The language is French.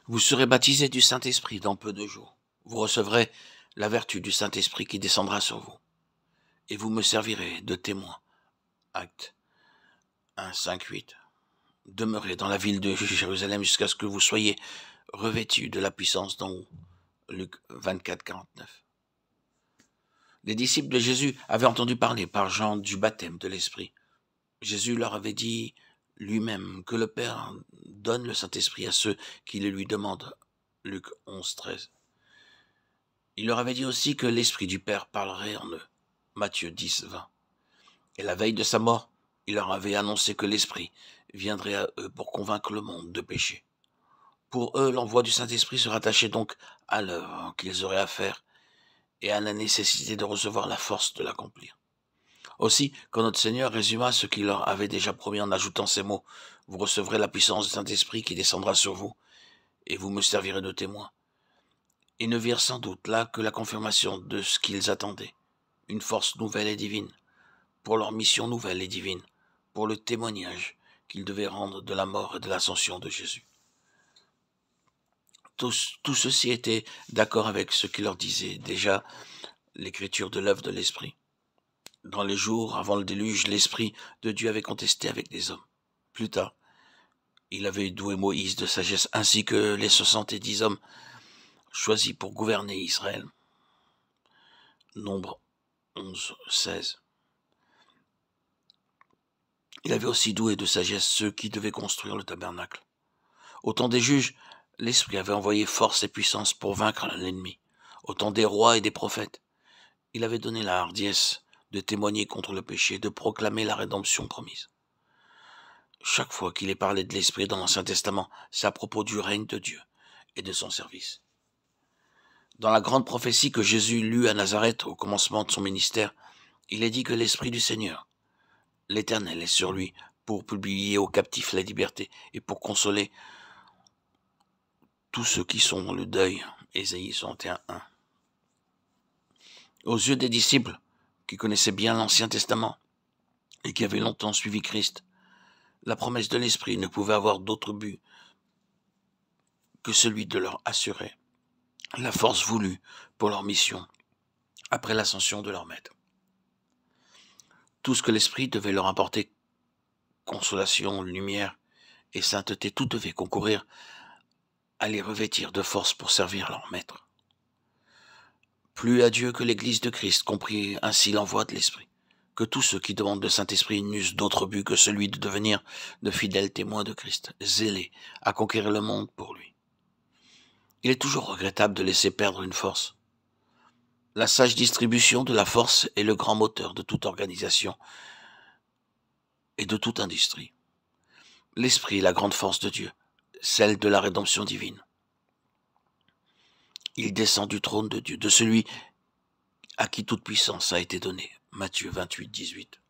Vous serez baptisés du Saint-Esprit dans peu de jours. Vous recevrez la vertu du Saint-Esprit qui descendra sur vous. Et vous me servirez de témoin. Actes 1, 5, 8. Demeurez dans la ville de Jérusalem jusqu'à ce que vous soyez revêtus de la puissance d'en haut. Luc 24, 49. Les disciples de Jésus avaient entendu parler par Jean du baptême de l'Esprit. Jésus leur avait dit lui-même que le Père donne le Saint-Esprit à ceux qui le lui demandent. Luc 11, 13. Il leur avait dit aussi que l'Esprit du Père parlerait en eux. Matthieu 10, 20. Et la veille de sa mort, il leur avait annoncé que l'Esprit viendrait à eux pour convaincre le monde de péché. Pour eux, l'envoi du Saint-Esprit se rattachait donc à l'œuvre qu'ils auraient à faire et à la nécessité de recevoir la force de l'accomplir. Aussi, quand notre Seigneur résuma ce qu'il leur avait déjà promis en ajoutant ces mots, « Vous recevrez la puissance du Saint-Esprit qui descendra sur vous, et vous me servirez de témoin. » Ils ne virent sans doute là que la confirmation de ce qu'ils attendaient, une force nouvelle et divine, pour leur mission nouvelle et divine, pour le témoignage qu'ils devaient rendre de la mort et de l'ascension de Jésus. Tout ceci était d'accord avec ce qu'il leur disait déjà l'écriture de l'œuvre de l'Esprit. Dans les jours avant le déluge, l'Esprit de Dieu avait contesté avec les hommes. Plus tard, il avait doué Moïse de sagesse, ainsi que les 70 hommes choisis pour gouverner Israël. Nombre 11, 16. Il avait aussi doué de sagesse ceux qui devaient construire le tabernacle. Au temps des juges, l'Esprit avait envoyé force et puissance pour vaincre l'ennemi. Au temps des rois et des prophètes, il avait donné la hardiesse de témoigner contre le péché, de proclamer la rédemption promise. Chaque fois qu'il est parlé de l'Esprit dans l'Ancien Testament, c'est à propos du règne de Dieu et de son service. Dans la grande prophétie que Jésus lut à Nazareth au commencement de son ministère, il est dit que l'Esprit du Seigneur, l'Éternel, est sur lui pour publier aux captifs la liberté et pour consoler tous ceux qui sont dans le deuil. Ésaïe 61, 1. Aux yeux des disciples, qui connaissaient bien l'Ancien Testament et qui avaient longtemps suivi Christ, la promesse de l'Esprit ne pouvait avoir d'autre but que celui de leur assurer la force voulue pour leur mission après l'ascension de leur Maître. Tout ce que l'Esprit devait leur apporter, consolation, lumière et sainteté, tout devait concourir à les revêtir de force pour servir leur Maître. Plus à Dieu que l'Église de Christ comprit ainsi l'envoi de l'Esprit, que tous ceux qui demandent le Saint-Esprit n'eussent d'autre but que celui de devenir de fidèles témoins de Christ, zélés à conquérir le monde pour lui. Il est toujours regrettable de laisser perdre une force. La sage distribution de la force est le grand moteur de toute organisation et de toute industrie. L'Esprit est la grande force de Dieu, celle de la rédemption divine. Il descend du trône de Dieu, de celui à qui toute puissance a été donnée. Matthieu 28, 18.